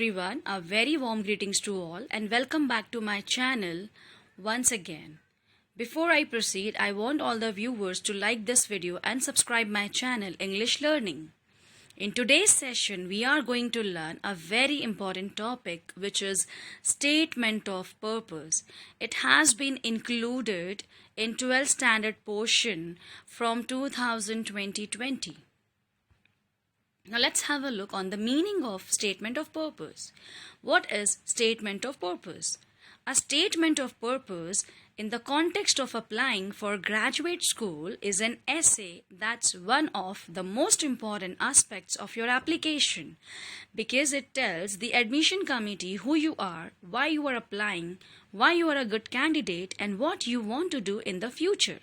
everyone, a very warm greetings to all and welcome back to my channel once again. Before I proceed, I want all the viewers to like this video and subscribe my channel English Learning. In today's session, we are going to learn a very important topic which is statement of purpose. It has been included in 12th standard portion from 2020. Now let's have a look on the meaning of statement of purpose. What is statement of purpose? A statement of purpose in the context of applying for graduate school is an essay that's one of the most important aspects of your application because it tells the admission committee who you are, why you are applying, why you are a good candidate, and what you want to do in the future.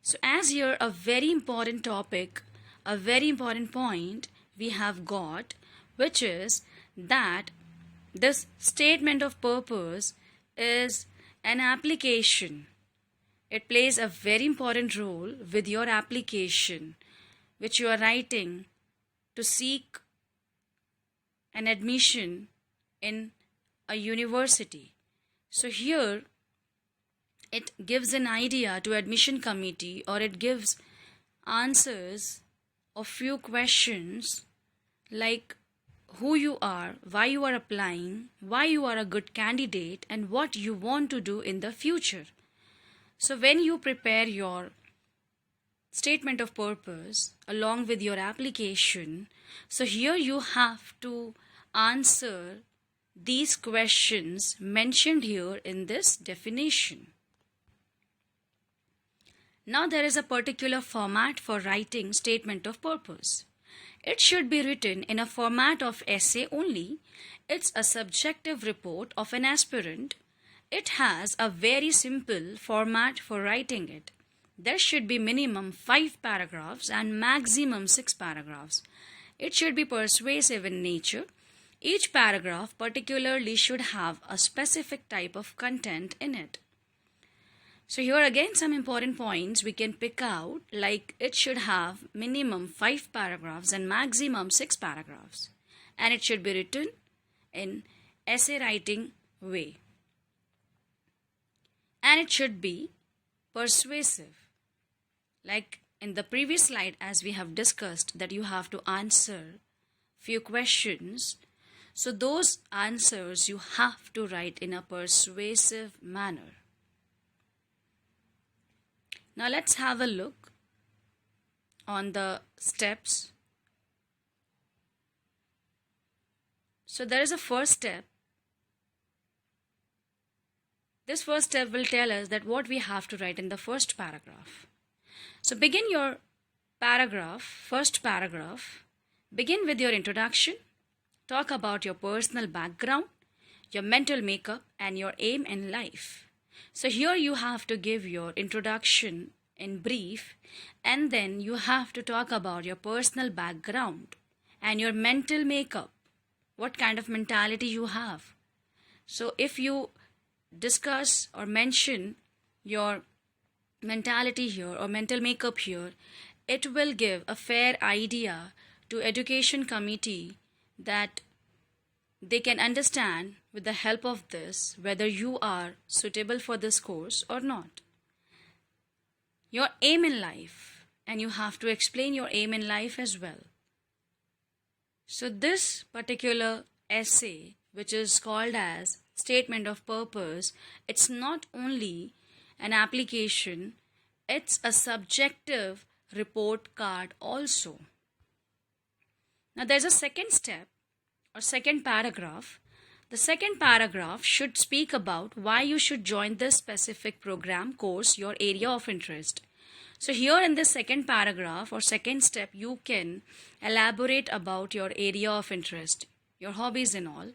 So as here a very important topic, a very important point we have got, which is that this statement of purpose is an application. It plays a very important role with your application which you are writing to seek an admission in a university. So here it gives an idea to admission committee, or it gives answers of few questions like who you are, why you are applying, why you are a good candidate, and what you want to do in the future. So when you prepare your statement of purpose along with your application, so here you have to answer these questions mentioned here in this definition. Now there is a particular format for writing statement of purpose. It should be written in a format of essay only. It's a subjective report of an aspirant. It has a very simple format for writing it. There should be minimum 5 paragraphs and maximum 6 paragraphs. It should be persuasive in nature. Each paragraph particularly should have a specific type of content in it. So here again some important points we can pick out, like it should have minimum 5 paragraphs and maximum 6 paragraphs, and it should be written in essay writing way, and it should be persuasive. Like in the previous slide, as we have discussed, that you have to answer few questions, so those answers you have to write in a persuasive manner. Now let's have a look on the steps. So there is a first step. This first step will tell us that what we have to write in the first paragraph. So begin your paragraph, first paragraph. Begin with your introduction. Talk about your personal background, your mental makeup, and your aim in life. So here you have to give your introduction in brief, and then you have to talk about your personal background and your mental makeup, what kind of mentality you have. So if you discuss or mention your mentality here or mental makeup here, it will give a fair idea to education committee that they can understand with the help of this whether you are suitable for this course or not. Your aim in life, and you have to explain your aim in life as well. So this particular essay, which is called as statement of purpose, it's not only an application, it's a subjective report card also. Now there's a second step or second paragraph. The second paragraph should speak about why you should join this specific program, course, your area of interest. So here in this second paragraph or second step, you can elaborate about your area of interest, your hobbies and all.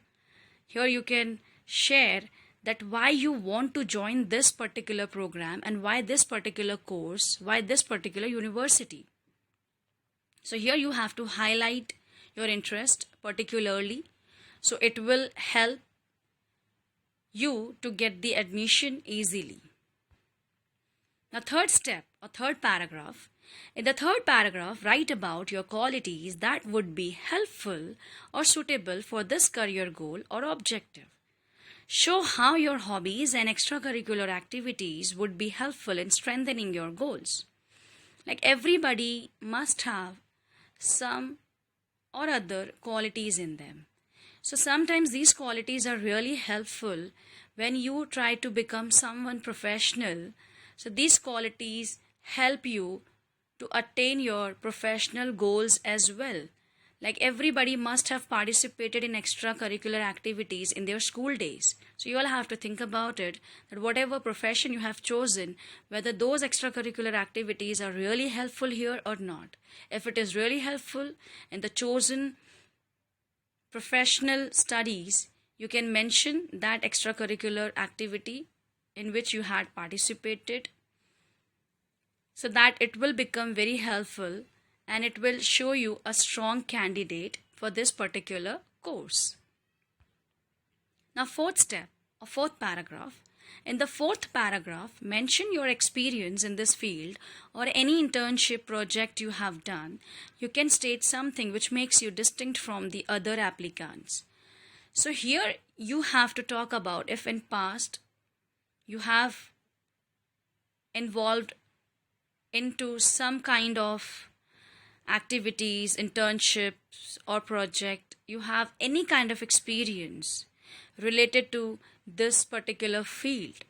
Here you can share that why you want to join this particular program and why this particular course, why this particular university. So here you have to highlight your interest particularly, so it will help you to get the admission easily. Now third step or third paragraph, In the third paragraph, write about your qualities that would be helpful or suitable for this career goal or objective. Show how your hobbies and extracurricular activities would be helpful in strengthening your goals. Like everybody must have some or other qualities in them. So sometimes these qualities are really helpful when you try to become someone professional. So these qualities help you to attain your professional goals as well. Like everybody must have participated in extracurricular activities in their school days. So you all have to think about it, that whatever profession you have chosen, whether those extracurricular activities are really helpful here or not. If it is really helpful in the chosen professional studies, you can mention that extracurricular activity in which you had participated, so that it will become very helpful and it will show you a strong candidate for this particular course. Now, fourth step or fourth paragraph. In the fourth paragraph, mention your experience in this field or any internship project you have done. You can state something which makes you distinct from the other applicants. So here you have to talk about if in past you have involved into some kind of activities, internships or project, you have any kind of experience related to this particular field.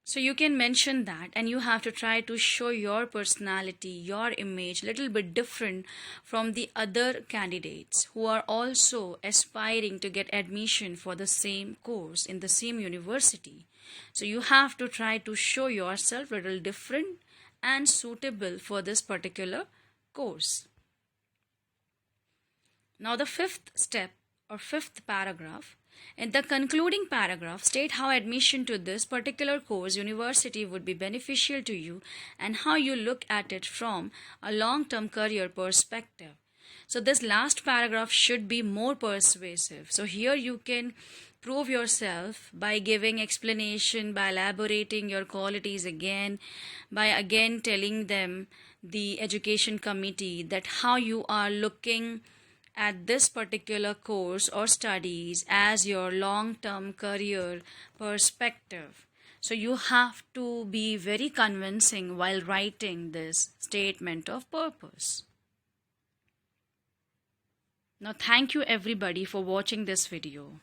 So you can mention that, and you have to try to show your personality, your image, little bit different from the other candidates who are also aspiring to get admission for the same course in the same university. So you have to try to show yourself little different and suitable for this particular course. Now the fifth step or fifth paragraph. In the concluding paragraph, state how admission to this particular course university would be beneficial to you and how you look at it from a long-term career perspective. So this last paragraph should be more persuasive. So here you can prove yourself by giving explanation, by elaborating your qualities again, by again telling them, the education committee, that how you are looking at this particular course or studies as your long-term career perspective. So you have to be very convincing while writing this statement of purpose. Now thank you everybody for watching this video.